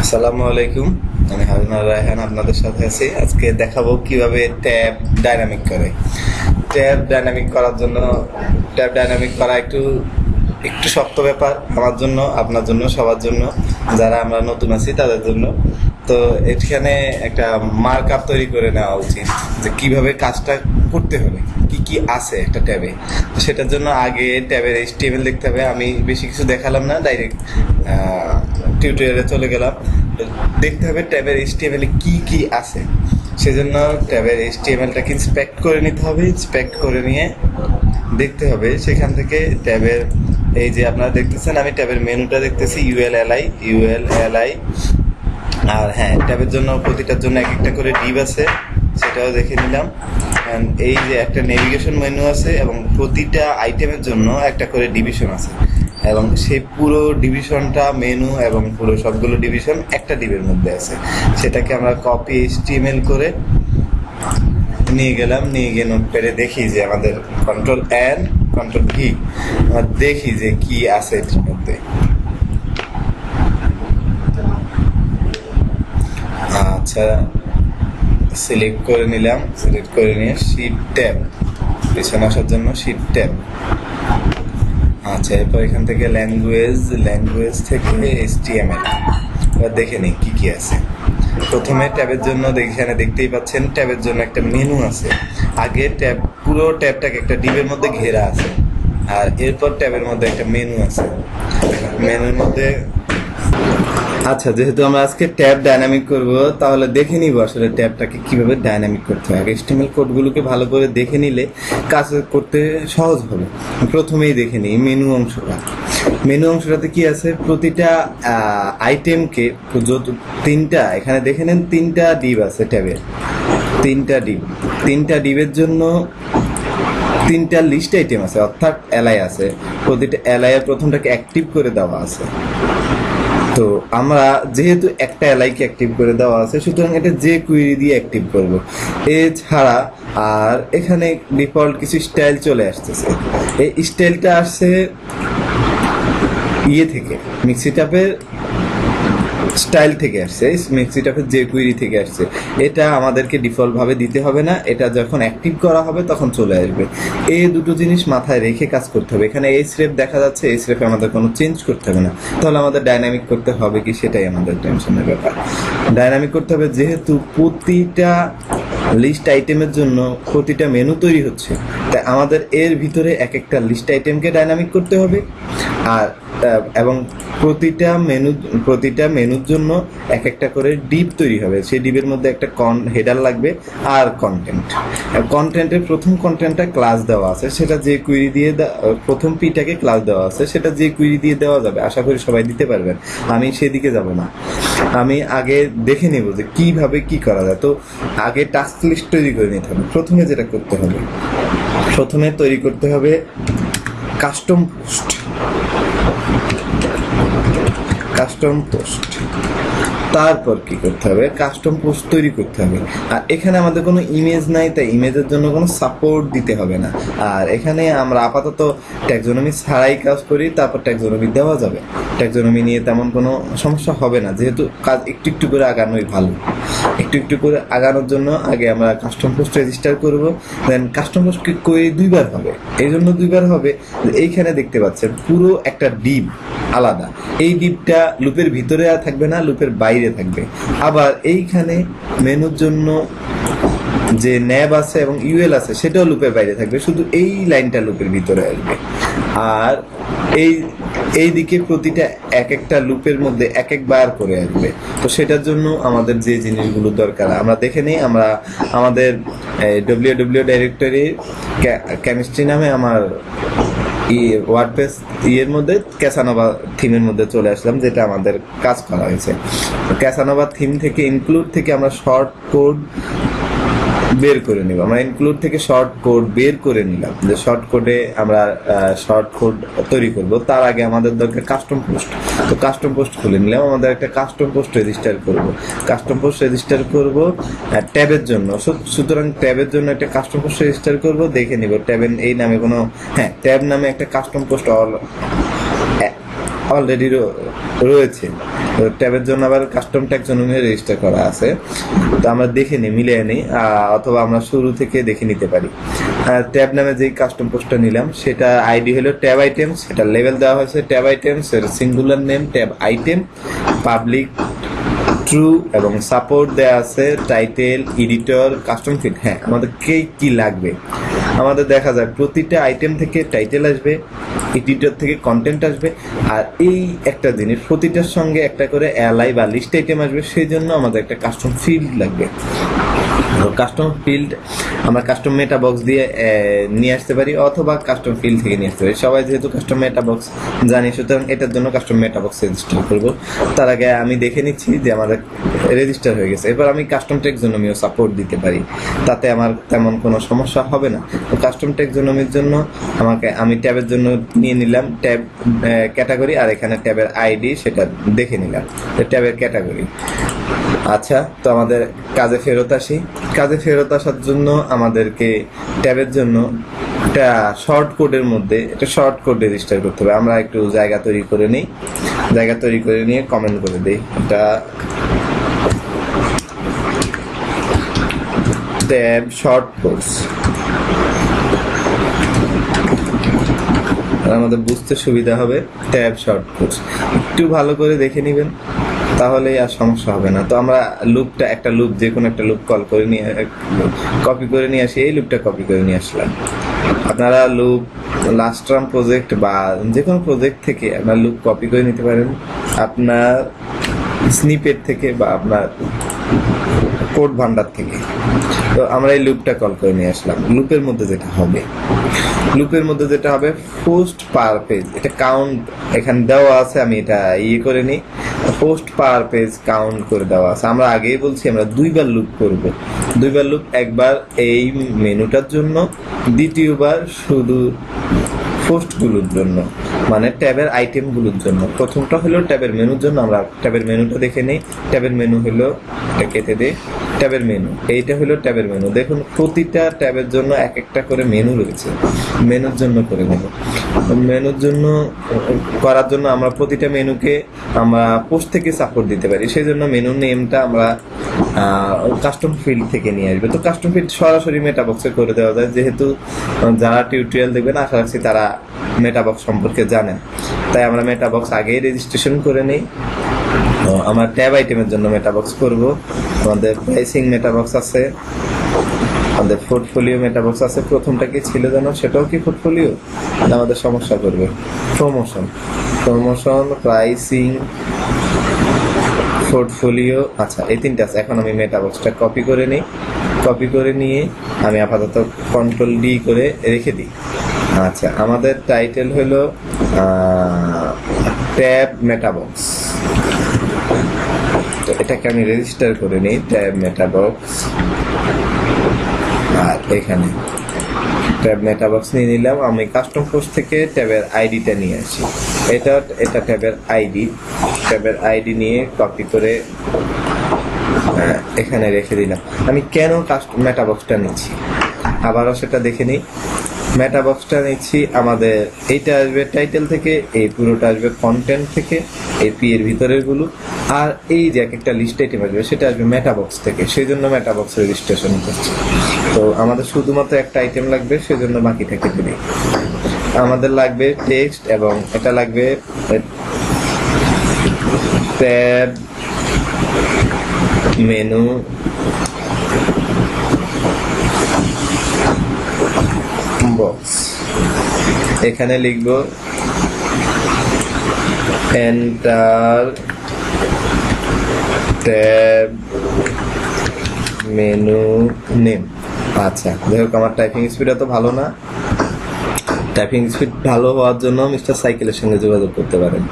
আসসালামু আলাইকুম। আমি হারুনুর রায়হান আপনাদের সাথে আছি। আজকে দেখাবো কিভাবে ট্যাব ডাইনামিক করে। ট্যাব ডাইনামিক করার জন্য ট্যাব ডাইনামিক করা একটু একটু শক্ত ব্যাপার আমার জন্য, আপনার জন্য, সবার জন্য, যারা আমরা নতুন আছি তাদের জন্য। তো এখানে একটা মার্ক আপ তৈরি করে নেওয়া উচিত যে কিভাবে কাজটা করতে হবে, কি কি আছে একটা ট্যাবে। তো সেটার জন্য আগে ট্যাবের HTML দেখতে হবে। আমি বেশি কিছু দেখালাম না, ডাইরেক্ট টিউটোরিয়ালে চলে গেলাম। দেখতে হবে ট্যাবের HTML কি কি আছে। সেজন্য ট্যাবের HTML-টাকে ইন্সপেক্ট করে নিতে হবে। ইন্সপেক্ট করে নিয়ে দেখতে হবে সেখান থেকে ট্যাবের, এই যে আপনারা দেখতেছেন আমি ট্যাবের মেনুটা দেখতেছি, ULLI। আর হ্যাঁ, ট্যাবের জন্য প্রতিটার জন্য এক একটা করে ডিভ আছে, সেটাও দেখে নিলাম। এই যে একটা নেভিগেশন মেনু আছে এবং প্রতিটা আইটেমের জন্য একটা করে ডিভিশন আছে, এবং সেই পুরো ডিভিশনটা মেনু এবং পুরো সবগুলো ডিভিশন একটা ডিভের মধ্যে আছে। সেটাকে আমরা কপি HTML করে নিয়ে গেলাম। নিয়ে গিয়ে নোটপ্যাডে দেখি যে আমাদের Ctrl+N Ctrl+V আমরা দেখি যে কি আছে এটার মধ্যে। আচ্ছা, সিলেক্ট করে নিলাম। সিলেক্ট করে নিয়ে শিট ট্যাব, পিছনে আসার জন্য শিট ট্যাব। আচ্ছা, এরপর এখান থেকে ল্যাঙ্গুয়েজ থেকে HTML এবার দেখে নিই কি কি আছে। প্রথমে ট্যাবের জন্য এখানে দেখতেই পাচ্ছেন ট্যাবের জন্য একটা মেনু আছে। আগে পুরো ট্যাবটাকে একটা ডিভের মধ্যে ঘেরা আছে, আর এরপর ট্যাবের মধ্যে একটা মেনু আছে। মেনুর মধ্যে আচ্ছা, যেহেতু আমরা আজকে ট্যাব ডাইনামিক করব, তাহলে দেখে নিব আসলে ট্যাবটাকে কিভাবে ডাইনামিক করতে হয়। HTML কোডগুলোকে ভালো করে দেখে নিলে কাজ করতে সহজ হবে। প্রথমেই দেখে নিই মেনু অংশটা। মেনু অংশটাতে কি আছে, প্রতিটা আইটেমকে তিনটা, এখানে দেখে নেন তিনটা ডিভ আছে ট্যাবের, তিনটা ডিভের জন্য তিনটা লিস্ট আইটেম আছে, অর্থাৎ এলআই আছে। প্রতিটা এলআই এর প্রথমটাকে অ্যাক্টিভ করে দেওয়া আছে। তো আমরা যেহেতু একটা এলআইকে অ্যাক্টিভ করে দেওয়া আছে, সুতরাং এটা যে কুইরি দিয়ে অ্যাক্টিভ করব। এছাড়া আর এখানে ডিফল্ট কিছু স্টাইল চলে আসতেছে। এই স্টাইলটা আসছে থেকে মিক্সিটাপের স্টাইল থেকে আসছে, মিক্সিটাপের যে কুইরি থেকে আসছে। এটা আমাদেরকে ডিফল্ট ভাবে দিতে হবে না, এটা যখন অ্যাক্টিভ করা হবে তখন চলে আসবে। এই দুটো জিনিস মাথায় রেখে কাজ করতে হবে। এখানে এই স্রেফ দেখা যাচ্ছে, এই স্রেফে আমাদের কোনো চেঞ্জ করতে হবে না। তাহলে আমাদের ডাইনামিক করতে হবে কি, সেটাই আমাদের টেনশনের ব্যাপার। ডাইনামিক করতে হবে যেহেতু প্রতিটা লিস্ট আইটেমের জন্য প্রতিটা মেনু তৈরি হচ্ছে, তাই আমাদের এর ভিতরে এক একটা লিস্ট আইটেমকে ডাইনামিক করতে হবে। আর এবং প্রতিটা মেনুর জন্য এক একটা করে ডিভ তৈরি হবে। সেই ডিভের মধ্যে একটা হেডার লাগবে আর কন্টেন্টের প্রথম কন্টেন্টটা ক্লাস দেওয়া আছে, সেটা যে কুইরি দিয়ে প্রথম পিটাকে ক্লাস দেওয়া আছে, সেটা যে কুইরি দিয়ে দেওয়া যাবে। আশা করি সবাই দিতে পারবেন, আমি সেদিকে যাব না। আমি আগে দেখে নেব যে কিভাবে কি করা যায়। তো আগে টাস্ক লিস্ট তৈরি করে নিতে হবে। প্রথমে যেটা করতে হবে, প্রথমে তৈরি করতে হবে কাস্টম পোস্ট। তারপর কি করতে হবে, কাস্টম পোস্ট তৈরি করতে হবে। আর এখানে আমাদের কোনো ইমেজ নাই, তাই ইমেজের জন্য কোনো সাপোর্ট দিতে হবে না। আর এখানে আমরা আপাতত ট্যাক্সোনমি ছাড়াই কাজ করি, তারপর ট্যাক্সোনমি দেওয়া যাবে। ট্যাক্সোনমি নিয়ে তেমন কোনো সমস্যা হবে না, যেহেতু কাজ একটু একটু করে আগানোই ভালো। একটু করে আগানোর জন্য আগে আমরা কাস্টম পোস্ট রেজিস্টার করব, দেন কাস্টম পোস্ট কোয়েরি দুইবার হবে। এই জন্য দুইবার হবে, এইখানে দেখতে পাচ্ছেন পুরো একটা ডিভ আলাদা। এই ডিভটা লুপের ভিতরে আর থাকবে না, লুপের বাইরে থাকবে। আবার এইখানে মেনুর জন্য যে ন্যাব আছে এবং ইউএল আছে, সেটাও লুপের বাইরে থাকবে, শুধু এই লাইনটা লুপের ভিতরে আসবে। আর এই দিকে প্রতিটা এক একটা লুপের মধ্যে এক একবার করে আসবে। তো সেটার জন্য আমাদের যে জিনিসগুলো দরকার আমরা দেখে নিই। আমরা আমাদের www ডাইরেক্টরি কেমিস্ট্রি নামে আমার ওয়ার্ডপ্রেস এর মধ্যে ক্যাসানোভা থিমের মধ্যে চলে আসলাম, যেটা আমাদের কাজ করা হয়েছে। ক্যাসানোভা থিম থেকে ইনক্লুড থেকে আমরা শর্ট কোড বের করে নিব। আমরা ইনক্লুড থেকে শর্ট কোড বের করে নিলাম, যে শর্ট কোডে আমরা শর্ট কোড তৈরি করব। তার আগে আমাদের দরকার কাস্টম পোস্ট। তো কাস্টম পোস্ট খুলে নিলাম, আমাদের একটা কাস্টম পোস্ট রেজিস্টার করব ট্যাবের জন্য। সুতরাং ট্যাবের জন্য একটা কাস্টম পোস্ট রেজিস্টার করব। দেখে নিব ট্যাবের এই নামে কোনো, হ্যাঁ, ট্যাব নামে একটা কাস্টম পোস্ট অলরেডি রয়েছে। তো ট্যাবের জন্য আবার কাস্টম ট্যাক্সোনমি রেজিস্টার করা আছে, তো আমরা দেখে নিই, মিলিয়ে নিই, অথবা আমরা শুরু থেকে দেখে নিতে পারি। ট্যাব নামে যে কাস্টম পোস্টটা নিলাম সেটা আইডি হলো ট্যাব আইটেমস, সেটা লেভেল দেওয়া হয়েছে ট্যাব আইটেমস, এর singular name tab item, public true এবং সাপোর্ট দেওয়া আছে, টাইটেল, এডিটর, কাস্টম ফিল্ড। হ্যাঁ, আমাদের কি লাগবে, আমাদের দেখা যায় প্রতিটা আইটেম থেকে টাইটেল আসবে, এডিটর থেকে কন্টেন্ট আসবে, আর এই একটা জিনিস প্রতিটার সঙ্গে একটা করে অ্যালাই বা লিস্ট আইটেম আসবে, সেই জন্য আমাদের একটা কাস্টম ফিল্ড লাগবে। কাস্টম ফিল্ড আমরা কাস্টম মেটা বক্স দিয়ে নিয়ে আসতে পারি, অথবা কাস্টম ফিল্ড থেকে নিয়ে আসতে পারি। সবাই যেহেতু কাস্টম মেটা বক্স জানি, সুতরাং এটার জন্য কাস্টম মেটা বক্স রেজিস্টার করব। তার আগে আমি দেখে নিচ্ছি যে আমাদের রেজিস্টার হয়ে গেছে। এবার আমি কাস্টম ট্যাক্সোনমিও সাপোর্ট দিতে পারি, তাতে আমার তেমন কোনো সমস্যা হবে না। তো কাস্টম ট্যাক্সোনমির জন্য আমি ট্যাবের জন্য নিয়ে নিলাম ট্যাব ক্যাটাগরি, আর এখানে ট্যাবের আইডি সেটা দেখে নিলাম, ট্যাবের ক্যাটাগরি। আচ্ছা, তো আমাদের কাজে ফেরত আসি। কাজে ফেরত আসার জন্য আমাদেরকে ট্যাবের জন্য একটা শর্ট কোডের মধ্যে একটা শর্ট কোড রেজিস্টার করতে হবে। আমরা একটু জায়গা তৈরি করে নিই, জায়গা তৈরি করে নিয়ে কমেন্ট করে দিই, এটা ট্যাব শর্ট কোডস। আমাদের বুঝতে সুবিধা হবে, ট্যাব শর্ট কোডস একটু ভালো করে দেখে নেবেন, তাহলে আর সমস্যা হবে না। তো আমরা একটা লুপ যে কোনো একটা লুপ কল করে নিয়ে কপি করে নিয়ে আসি, এই লুপটা কপি করে নিয়ে আসলাম। আপনারা লুপ লাস্ট টার্ম প্রজেক্ট বা যে কোনো প্রজেক্ট থেকে আপনার লুপ কপি করে নিতে পারেন, আপনার স্নিপেট থেকে বা আপনার কোড ভান্ডার থেকে। তো আমরা এই লুপটা কল করে নিয়ে আসলাম। লুপের মধ্যে যেটা হবে পোস্ট পার পেজ, এটা কাউন্ট এখানে দেওয়া আছে, আমি এটা করে নিই। পোস্ট পার পেজ কাউন্ট করে দেওয়া আছে। আমরা আগেই বলছি আমরা দুইবার লুপ করব, একবার এই মেনুটার জন্য, দ্বিতীয়বার শুধু পোস্টগুলোর জন্য, মানে ট্যাবের আইটেমগুলোর জন্য। প্রথমটা হলো ট্যাবের মেনুর জন্য, আমরা ট্যাবের মেনুটা দেখে নিই। ট্যাবের মেনু হলো, এটা কেটে দিই, ট্যাবের মেনু, এইটা হলো ট্যাবের মেনু। দেখুন প্রতিটা ট্যাবের জন্য এক একটা করে মেনু রয়েছে, মেনুর জন্য করে নেব। মেনুর জন্য করার জন্য আমরা প্রতিটা মেনুকে আমরা পোস্ট থেকে সাপোর্ট দিতে পারি, সেই জন্য মেনু নেমটা আমরা কাস্টম ফিল্ড থেকে নিয়ে আসবে। তো কাস্টম ফিল্ড সরাসরি মেটাবক্সে করে দেওয়া যায়, যেহেতু যারা টিউটোরিয়াল দেখবেন আশা রাখছি তারা মেটাবক্স সম্পর্কে জানেন, তাই আমরা মেটাবক্স আগেই রেজিস্ট্রেশন করে নিই। আমার ট্যাব আইটেমের জন্য মেটাবক্স করব, আমাদের প্রাইসিং মেটাবক্স আছে, আমাদের পোর্টফোলিও মেটাবক্স আছে। প্রথমটা কি ছিল জানো, সেটাও কি পোর্টফোলিও? আমাদের সমস্যা করবে। প্রমোশন, প্রাইসিং, পোর্টফোলিও, আচ্ছা এই তিনটা আছে। এখন আমি মেটাবক্সটা কপি করে নিই, কপি করে নিয়ে আমি আপাতত কন্ট্রোল ডি করে রেখে দিই। আচ্ছা, আমাদের টাইটেল হলো ট্যাব মেটাবক্স, তো এটাকে আমি রেজিস্টার করে নিই, ট্যাব মেটাবক্স। আর এখানে ট্যাব মেটাবক্স নিয়ে নিলাম। আমি কাস্টম পোস্ট থেকে ট্যাবের আইডিটা নিয়ে আসি, এটা ট্যাবের আইডি নিয়ে কপি করে এখানে রেখে দিলাম। আমি কেন মেটাবক্সটা নিচ্ছি আবারও সেটা দেখে নিই। মেটাবক্সটা নিচ্ছি, আমাদের এইটা আসবে টাইটেল থেকে, এই পুরোটা আসবে কন্টেন্ট থেকে, এই পি এর ভিতরের গুলো, আর এই যে একটা লিস্ট আইটেম আসবে সেটা আসবে মেটাবক্স থেকে, সেই জন্য মেটাবক্স রেজিস্ট্রেশন করছি। তো আমাদের শুধুমাত্র একটা আইটেম লাগবে, সেজন্য বাকিটা কেটে দিই। আমাদের লাগবে টেক্সট এবং এটা লাগবে ট্যাব মেনু বক্স। এখানে লিখব এন্টার ট্যাব মেনু নেম। আচ্ছা, দেখো আমার টাইপিং স্পিড এত ভালো না, টাইপিং স্পিড ভালো হওয়ার জন্য মিস্টার সাইকেলের সঙ্গে যোগাযোগ করতে পারেন।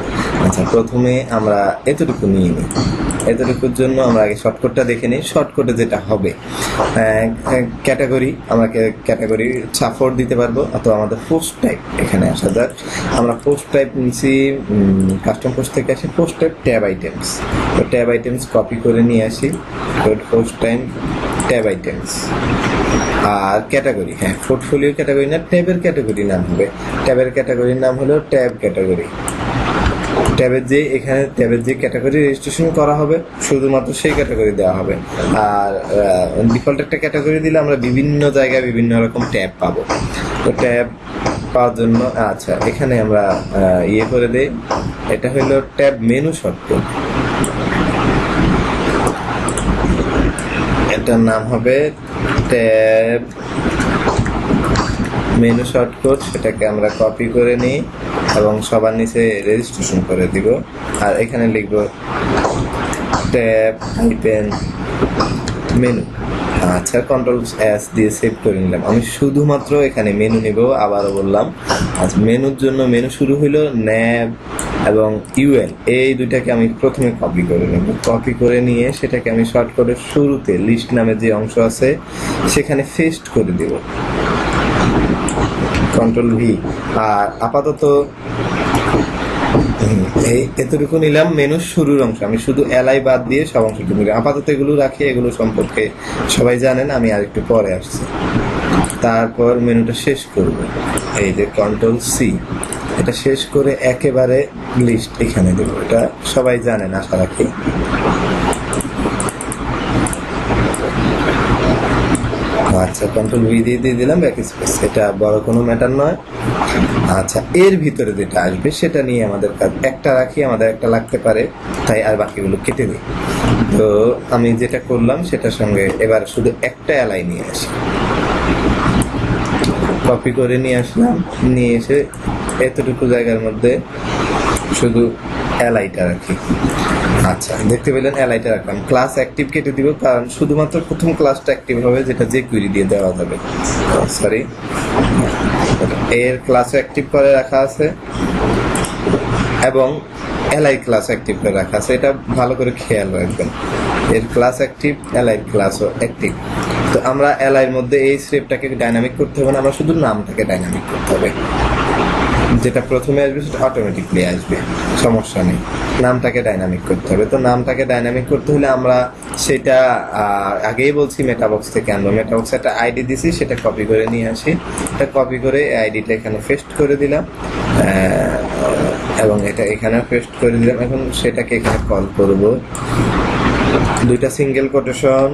আচ্ছা, প্রথমে আমরা এতটুকু নিয়ে নিই। এতটুকুর জন্য আমরা আগে শর্টকাটটা দেখে নিই। শর্টকাটে যেটা হবে ক্যাটাগরি, আমরা ক্যাটাগরি সাপোর্ট দিতে পারবো, অথবা আমাদের পোস্ট টাইপ। এখানে আসা যাক, আমরা পোস্ট টাইপ নিচ্ছি কাস্টম পোস্ট থেকে আসি, পোস্ট টাইপ ট্যাব আইটেমস। তো ট্যাব আইটেমস কপি করে নিয়ে আসি, পোস্ট টাইপ ট্যাব আইটেমস। আর ক্যাটাগরি, হ্যাঁ পোর্টফোলিও ক্যাটাগরি না, ট্যাবের ক্যাটাগরি নাম হবে, ট্যাবের ক্যাটাগরির নাম হলো ট্যাব ক্যাটাগরি। ট্যাবের যে এখানে ট্যাবের যে ক্যাটাগরি রেজিস্ট্রেশন করা হবে শুধুমাত্র সেই ক্যাটাগরি দেওয়া হবে। আর ডিফল্ট একটা ক্যাটাগরি দিলে আমরা বিভিন্ন জায়গায় বিভিন্ন রকম ট্যাব পাবো। তো ট্যাব পাওয়ার জন্য আচ্ছা এখানে আমরা ইয়ে করে দেই, এটা হলো ট্যাব মেনু শর্টকাট, এটার নাম হবে ট্যাব মেনু শর্টকাট। সেটাকে আমরা কপি করে নিই এবং সবার নিচে রেজিস্ট্রেশন করে দিব। আর এখানে লিখব ট্যাব হাইফেন মেনু। আচ্ছা কন্ট্রোল এস দিয়ে সেভ করে নিলাম। আমি শুধুমাত্র এখানে মেনু নিব, আবারও বললাম। আচ্ছা মেনুর জন্য মেনু শুরু হইলো ন্যাব এবং ইউএল, এই দুইটাকে আমি প্রথমে কপি করে নেব। কপি করে নিয়ে সেটাকে আমি শর্টকাটের শুরুতে লিস্ট নামে যে অংশ আছে সেখানে পেস্ট করে দেব, কন্ট্রোল ভি। আর আপাতত এই এতটুকু নিলাম মেনুর শুরুর অংশ, আমি শুধু এলআই বাদ দিয়ে সব অংশটুকু নিলাম। আপাতত এগুলো রাখি, এগুলো সম্পর্কে সবাই জানেন, আমি আর একটু পরে আসছি। তারপর মেনুটা শেষ করব, এই যে কন্ট্রোল সি, এটা শেষ করে একেবারে লিস্ট এখানে দেবো, এটা সবাই জানেন আশা রাখি। আচ্ছা কন্ট্রোল ভি দিয়ে দিলাম ব্যাক স্পেস, এটা বড় কোনো ম্যাটার নয়। আচ্ছা এর ভিতরে যেটা আসবে সেটা নিয়ে আমাদের কাজ, একটা রাখি, আমাদের একটা লাগতে পারে, তাই আর বাকিগুলো কেটে দিই। তো আমি যেটা করলাম সেটার সঙ্গে এবার শুধু একটা এলআই নিয়ে আসি, কপি করে নিয়ে আসলাম, নিয়ে এসে এতটুকু জায়গার মধ্যে শুধু এলআইটা রাখি। আচ্ছা দেখতে পেলেন এলআইটা রাখলাম। ক্লাস অ্যাক্টিভ কেটে দিব, কারণ শুধুমাত্র প্রথম ক্লাসটা অ্যাক্টিভ হবে যেটা যে কুইরি দিয়ে দেওয়া যাবে। সরি, এর ক্লাস অ্যাক্টিভ করে রাখা আছে এবং এলআই ক্লাস অ্যাক্টিভ করে রাখা আছে, এটা ভালো করে খেয়াল রাখবেন। এর ক্লাস অ্যাক্টিভ, এলআই ক্লাসও অ্যাক্টিভ। তো আমরা এলআইয়ের মধ্যে এই স্টেপটাকে ডাইনামিক করতে হবে না, আমরা শুধু নামটাকে ডাইনামিক করতে হবে। যেটা প্রথমে আসবে সেটা অটোমেটিকলি আসবে, সমস্যা নেই। নামটাকে ডাইনামিক করতে হবে। তো নামটাকে ডাইনামিক করতে হলে আমরা সেটা আগেই বলছি মেটাবক্স থেকে আনবো। মেটাবক্সে একটা আইডি দিছি, সেটা কপি করে নিয়ে আসি। এটা কপি করে আইডিটা এখানে পেস্ট করে দিলাম এবং এটা এখানে পেস্ট করে দিলাম। এখন সেটাকে এখানে কল করব, দুইটা সিঙ্গেল কোটেশন,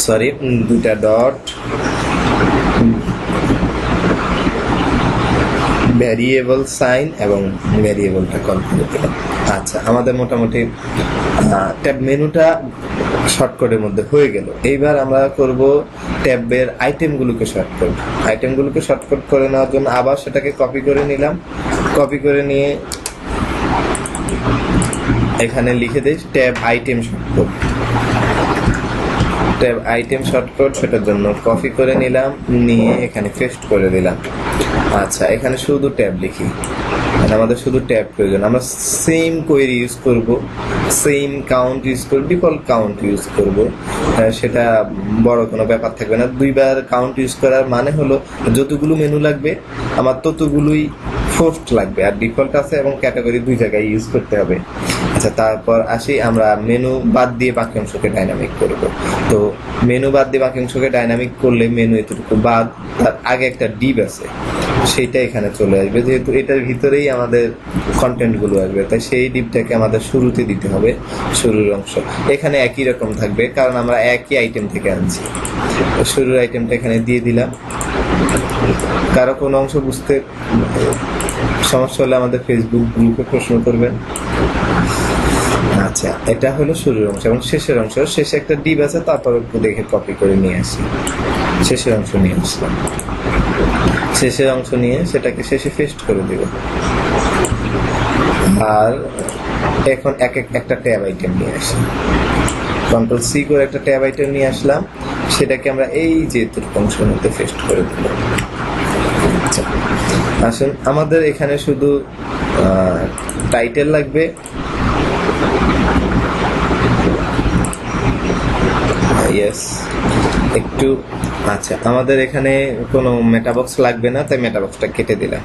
সরি দুইটা ডট, ভ্যারিয়েবল সাইন এবং ভ্যারিয়েবলটা কল করে দিলাম। আচ্ছা আমাদের মোটামুটি ট্যাব মেনুটা শর্টকাটের মধ্যে হয়ে গেল। এইবার আমরা করব ট্যাবের আইটেমগুলোকে শর্টকাট। আইটেমগুলোকে শর্টকাট করে নেওয়ার জন্য আবার সেটাকে কপি করে নিলাম। কপি করে নিয়ে এখানে লিখে দিই tab item shortcut. Tab item shortcut, সেটার জন্য কপি করে নিলাম, নিয়ে এখানে পেস্ট করে দিলাম। আচ্ছা এখানে শুধু ট্যাব লিখি, আমাদের শুধু ট্যাব প্রয়োজন। আমরা সেম কোয়েরি ইউজ করব, সেম কাউন্ট ইউজ করব, ডিফল্ট কাউন্ট ইউজ করব, সেটা বড় কোনো ব্যাপার থাকবে না। দুইবার কাউন্ট ইউজ করার মানে হলো যতগুলো মেনু লাগবে আমার ততগুলোই ফোর্সড লাগবে, আর ডিফল্ট আছে এবং ক্যাটাগরি দুই জায়গায় ইউজ করতে হবে। আচ্ছা তারপর আসি আমরা মেনু বাদ দিয়ে বাকি অংশকে ডাইনামিক করব। তো মেনু বাদ দিয়ে বাকি অংশকে ডাইনামিক করলে মেনু এতটুকু বাদ, তার আগে একটা ডিভ আছে, সেইটা এখানে চলে আসবে। যেহেতু এটার ভিতরেই আমাদের কন্টেন্ট গুলো আসবে, তাই সেই ডিভটাকে আমাদের শুরুতে দিতে হবে, শুরুর অংশ। এখানে একই রকম থাকবে কারণ আমরা একই আইটেম থেকে আনছি। শুরুর আইটেমটা এখানে দিয়ে দিলাম। কারো কোনো অংশ বুঝতে সমস্যা হলে আমাদের ফেসবুক গ্রুপে প্রশ্ন করবেন। আচ্ছা এটা হলো শুরুর অংশ এবং শেষের অংশ। শেষে একটা ডিভ আছে, তারপর একটু দেখে কপি করে নিয়ে আসি, শেষের অংশ নিয়ে আসলাম। শেষের অংশ নিয়ে সেটাকে শেষে পেস্ট করে দিব। আর এখন একটা ট্যাব আইটেম নিয়ে আসি, কন্ট্রোল সি করে একটা ট্যাব আইটেম নিয়ে আসলাম, সেটাকে আমরা এই যে অংশের মধ্যে পেস্ট করে দিব। আসুন আমাদের এখানে শুধু টাইটেল লাগবে, ইয়েস একটু। আচ্ছা আমাদের এখানে কোনো মেটাবক্স লাগবে না, তাই মেটাবক্সটা কেটে দিলাম।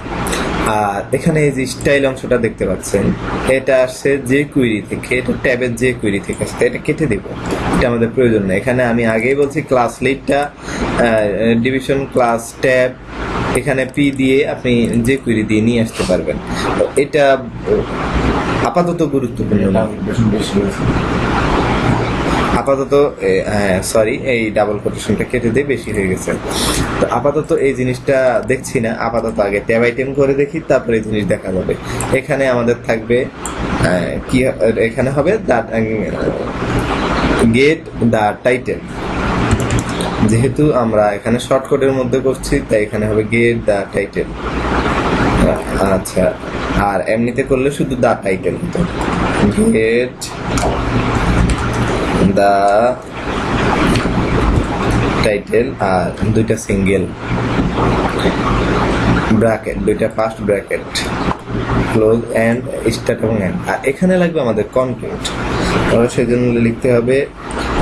আর এখানে এই যে স্টাইল অংশটা দেখতে পাচ্ছেন, এটা আসছে যে কুইরি থেকে, এটা ট্যাবের যে কুইরি থেকে আসছে, এটা কেটে দেব, এটা আমাদের প্রয়োজন নেই। এখানে আমি আগেই বলছি ক্লাস লিডটা ডিভিশন ক্লাস ট্যাব এখানে পি দিয়ে আপনি যে কুইরি দিয়ে নিয়ে আসতে পারবেন। এটা আপাতত গুরুত্বপূর্ণ না, আপাতত সরি এই ডাবল কোটেশনটা কেটে দিয়ে বেশি হয়ে গেছে। তো আপাতত এই জিনিসটা দেখছি না, আপাতত আগে ট্যাব আইটেম করে দেখি, তারপরে এই জিনিস দেখা যাবে। এখানে আমাদের থাকবে কি, এখানে হবে গেট দা টাইটেল। যেহেতু আমরা এখানে শর্টকাটের মধ্যে করছি তাই এখানে হবে গেট দা টাইটেল। আচ্ছা, আর এমনিতে করলে শুধু দা টাইটেল হতো, গেট দা টাইটেল, আর দুইটা সিঙ্গেল ব্র্যাকেট, দুইটা first bracket, close end, start এবং এন্ড। আর এখানে লাগবে আমাদের কন্টেন্ট, সেই জন্য লিখতে হবে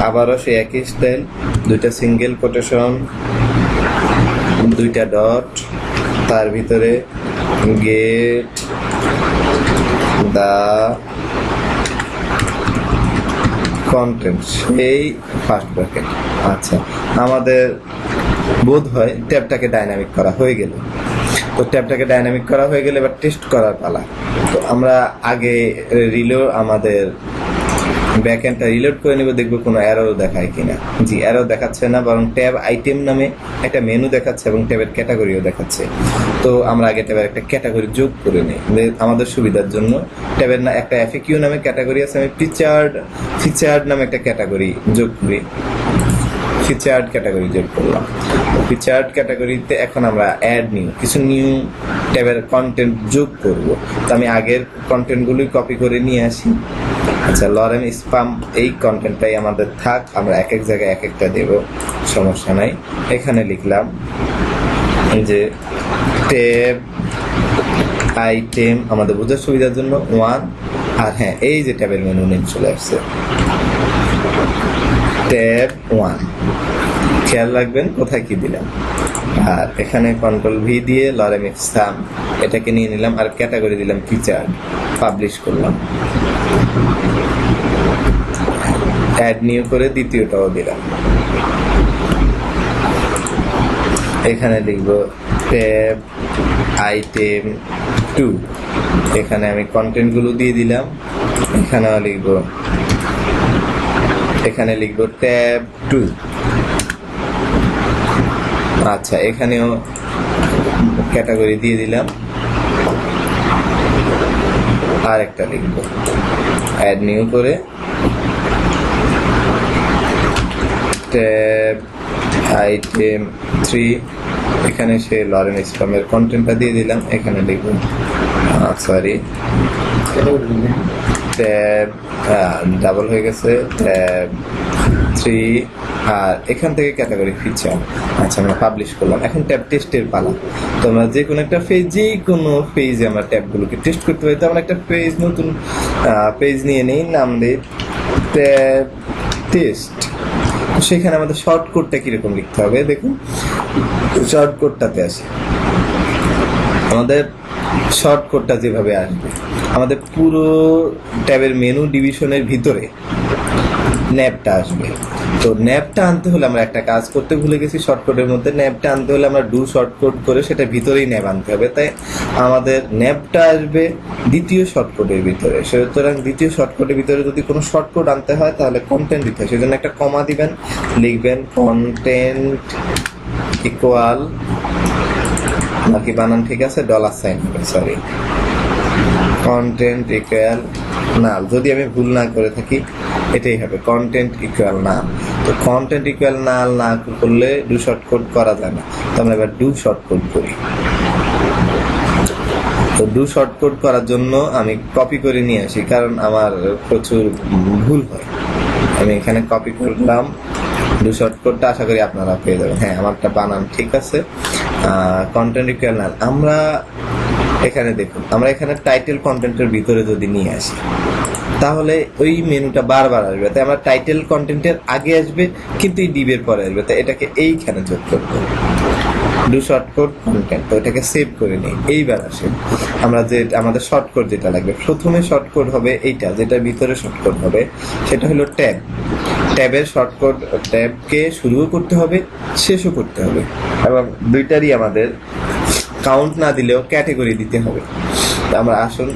আবারও সেই একই স্টাইল, দুইটা সিঙ্গেল কোটেশন, দুইটা ডট, তার ভিতরে গেট দা কন্টেন্ট, এই ফার্স্ট ব্র্যাকেট। আচ্ছা, আমাদের বোধ হয় ট্যাবটাকে ডাইনামিক করা হয়ে গেল। তো ট্যাবটাকে ডাইনামিক করা হয়ে গেলে এবার টেস্ট করার পালা। তো আমরা আগে আমাদের ব্যাকএন্ডটা রিলোড করে নেব, দেখবো কোনো এরর দেখায় কিনা। জি, এরর দেখাচ্ছে না, বরং ট্যাব আইটেম নামে একটা মেনু দেখাচ্ছে এবং ট্যাবের ক্যাটাগরিও দেখাচ্ছে। তো আমরা আগে ট্যাবের একটা ক্যাটাগরি যোগ করে নিই আমাদের সুবিধার জন্য। ট্যাবের না একটা এফএকিউ নামে ক্যাটাগরি আছে, আমি ফিচার্ড নামে একটা ক্যাটাগরি যোগ করি, ফিচার্ড ক্যাটাগরি যোগ করলাম। ফিচার্ড ক্যাটাগরিতে এখন আমরা কিছু নিউ ট্যাবের কন্টেন্ট যোগ করব। তো আমি আগের কন্টেন্টগুলি কপি করে নিয়ে আসি। আচ্ছা, লরেম স্পাম এই কন্টেন্টটাই আমাদের থাক, আমরা এক এক জায়গায় এক একটা দেব, সমস্যা নাই। এখানে লিখলাম যে ট্যাব আইটেম, আমাদের বোঝার সুবিধার জন্য 1, আর হ্যাঁ এই যে ট্যাবের মেনু নেম চলে আসছে ট্যাব 1, খেয়াল রাখবেন কোথায় কি দিলাম। আর এখানে কন্ট্রোল ভি দিয়ে লরেম স্পাম এটাকে নিয়ে নিলাম, আর ক্যাটাগরি দিলাম ফিচার্ড, পাবলিশ করলাম, অ্যাড নিউ করে দ্বিতীয়টাও দিলাম। এখানে লিখব ট্যাব আইটেম 2, এখানে আমি কন্টেন্ট গুলো দিয়ে দিলাম। এখানে লিখব ট্যাব 2। আচ্ছা, এখানেও ক্যাটাগরি দিয়ে দিলাম, আর একটা লিখব, অ্যাড নিউ করে ট্যাব আইটেম 3, এখানে সে লরেম স্পামের কন্টেন্টটা দিয়ে দিলাম। এখানে লিখব ট্যাব, ডাবল হয়ে গেছে, ট্যাব 3, আর এখান থেকে ক্যাটাগরি ফিচার। আচ্ছা, আমরা পাবলিশ করলাম। এখন ট্যাব টেস্টের পালা। তো আমরা যে কোনো একটা পেজে আমরা ট্যাবগুলোকে টেস্ট করতে পারি। তো আমরা একটা নতুন পেজ নিয়ে নেই, নাম দিই ট্যাব টেস্ট। সেখানে আমাদের শর্ট কোডটা কিরকম লিখতে হবে দেখুন। শর্ট কোডটাতে আসে, আমাদের শর্ট কোডটা যেভাবে আসবে, আমাদের পুরো ট্যাবের মেনু ডিভিশনের ভিতরে ন্যাবটা আসবে। তো ন্যাবটা আনতে হলে আমরা একটা কাজ করতে ভুলে গেছি, শর্টকটের মধ্যে ন্যাবটা আনতে হলে আমরা ডু শর্টকট করে সেটা ভিতরেই ন্যাব আনতে হবে। তাই আমাদের ন্যাবটা আসবে দ্বিতীয় শর্টকটের ভিতরে। সুতরাং দ্বিতীয় শর্টকটের ভিতরে যদি কোনো শর্টকট আনতে হয় তাহলে কন্টেন্ট দিতে হয়, সেজন্য একটা কমা দিবেন, লিখবেন কন্টেন্ট ইকুয়াল, বাকি বানান ঠিক আছে, $সাইন হবে, সরি, কন্টেন্ট ইকুয়াল নাল। যদি আমি ভুল না করে থাকি এটাই হবে, কন্টেন্ট ইকুয়াল নাল। তো কন্টেন্ট ইকুয়াল নাল না করলে ডু শর্টকট করা যায় না। তো আমরা এবার ডু শর্টকট করি। তো ডু শর্টকট করার জন্য আমি কপি করে নিয়ে আসি, কারণ আমার প্রচুর ভুল হয়। আমি এখানে কপি করলাম ডু শর্টকটটা, আশা করি আপনারা পেয়ে যাবেন। হ্যাঁ, আমারটা বানান ঠিক আছে। কন্টেন্ট ইকুয়াল নাল, আমরা এখানে দেখুন, আমরা এখানে টাইটেল কন্টেন্টের ভিতরে যদি নিয়ে আসি তাহলে ওই মেনুটা বারবার আসবে। তাই আমরা টাইটেল কন্টেন্টের আগে আসবে কিন্তু এই ডিবের পরে আসবে, তাই এটাকে এইখানে যোগ করবো, ডু শর্টকট কন্টেন্ট। তো এটাকে সেভ করে নিই। এইবার আসে আমরা যে আমাদের শর্টকট যেটা লাগবে, প্রথমে শর্টকট হবে এইটা, যেটা ভিতরে শর্টকট হবে সেটা হলো ট্যাব। ট্যাবের শর্টকট, ট্যাবকে শুরুও করতে হবে শেষও করতে হবে, এবং দুইটারই আমাদের কাউন্ট না দিলেও ক্যাটাগরি দিতে হবে। তো আমরা আসুন,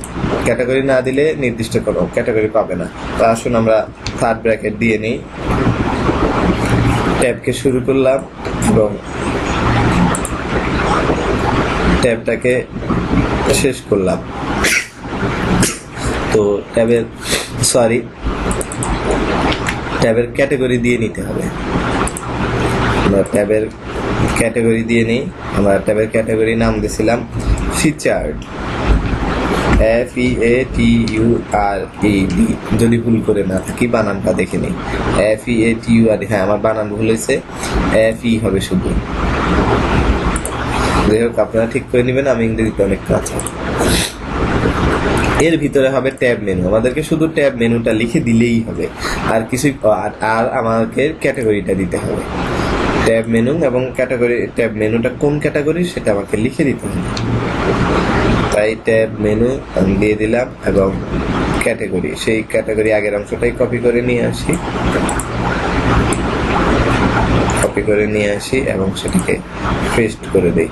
ক্যাটাগরি না দিলে নির্দিষ্ট কোনো ক্যাটাগরি পাবে না। তো আসুন আমরা থার্ড ব্র্যাকেট দিয়ে নিই, ট্যাবকে শুরু করলাম এবং ট্যাবটাকে শেষ করলাম। তো ট্যাবের ক্যাটাগরি দিয়ে নিতে হবে। আমরা ট্যাবের ক্যাটাগরি দিয়ে নিই। আমরা ট্যাবের ক্যাটাগরি নাম দিয়েছিলাম ফিচার্ড, FEATURED, যদি ভুল করে না থাকি বানানটা দেখে নিই। FEATURED, হ্যাঁ আমার বানান ভুল হয়েছে, FE হবে শুধু। যাই হোক আপনারা ঠিক করে নেবেন, আমি ইংরেজিতে অনেক কাজ। এর ভিতরে হবে ট্যাব মেনু, আমাদেরকে শুধু ট্যাব মেনুটা লিখে দিলেই হবে, আর কিছু আর আমাকে ক্যাটাগরিটা দিতে হবে। ট্যাব মেনু এবং ক্যাটাগরি, ট্যাব মেনুটা কোন ক্যাটাগরি সেটা আমাকে লিখে দিতে হবে। তাই ট্যাব মেনু আমি দিয়ে দিলাম এবং ক্যাটাগরি, সেই ক্যাটাগরি আগের অংশটাই কপি করে নিয়ে আসি এবং সেটাকে পেস্ট করে দিই।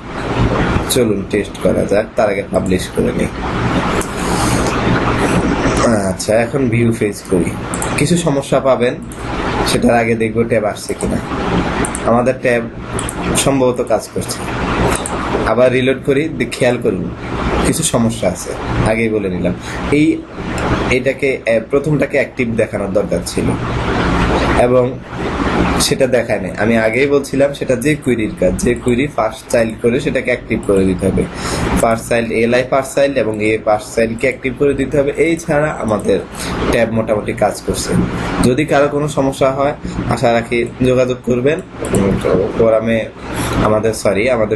চলুন টেস্ট করা যাক, তার আগে পাবলিশ করে নিই। আচ্ছা, এখন ভিউ ফেজ করি। কিছু সমস্যা পাবেন, সেটার আগে দেখবো ট্যাব আসছে কিনা। আমাদের ট্যাব সম্ভবত কাজ করছে। আবার রিলোড করি, খেয়াল করুন কিছু সমস্যা আছে, আগেই বলে নিলাম। এইটাকে প্রথমটাকে অ্যাক্টিভ দেখানোর দরকার ছিল এবং সেটা দেখায় না। আমি আগেই বলছিলাম সেটা যে কুইরির কাজ, যে কুইরি ফার্স্ট চাইল্ড করে সেটাকে অ্যাক্টিভ করে দিতে হবে। First child li first child এবং a ফার্স্ট চাইল্ডকে অ্যাক্টিভ করে দিতে হবে। এই ছাড়া আমাদের ট্যাব মোটামুটি কাজ করছে। যদি কারো কোনো সমস্যা হয় আশা রাখি যোগাযোগ করবেন, ফোরামে আমাদের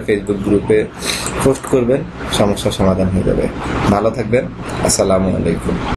ফেসবুক গ্রুপে পোস্ট করবেন, সমস্যার সমাধান হয়ে যাবে। ভালো থাকবেন, আসসালামু আলাইকুম।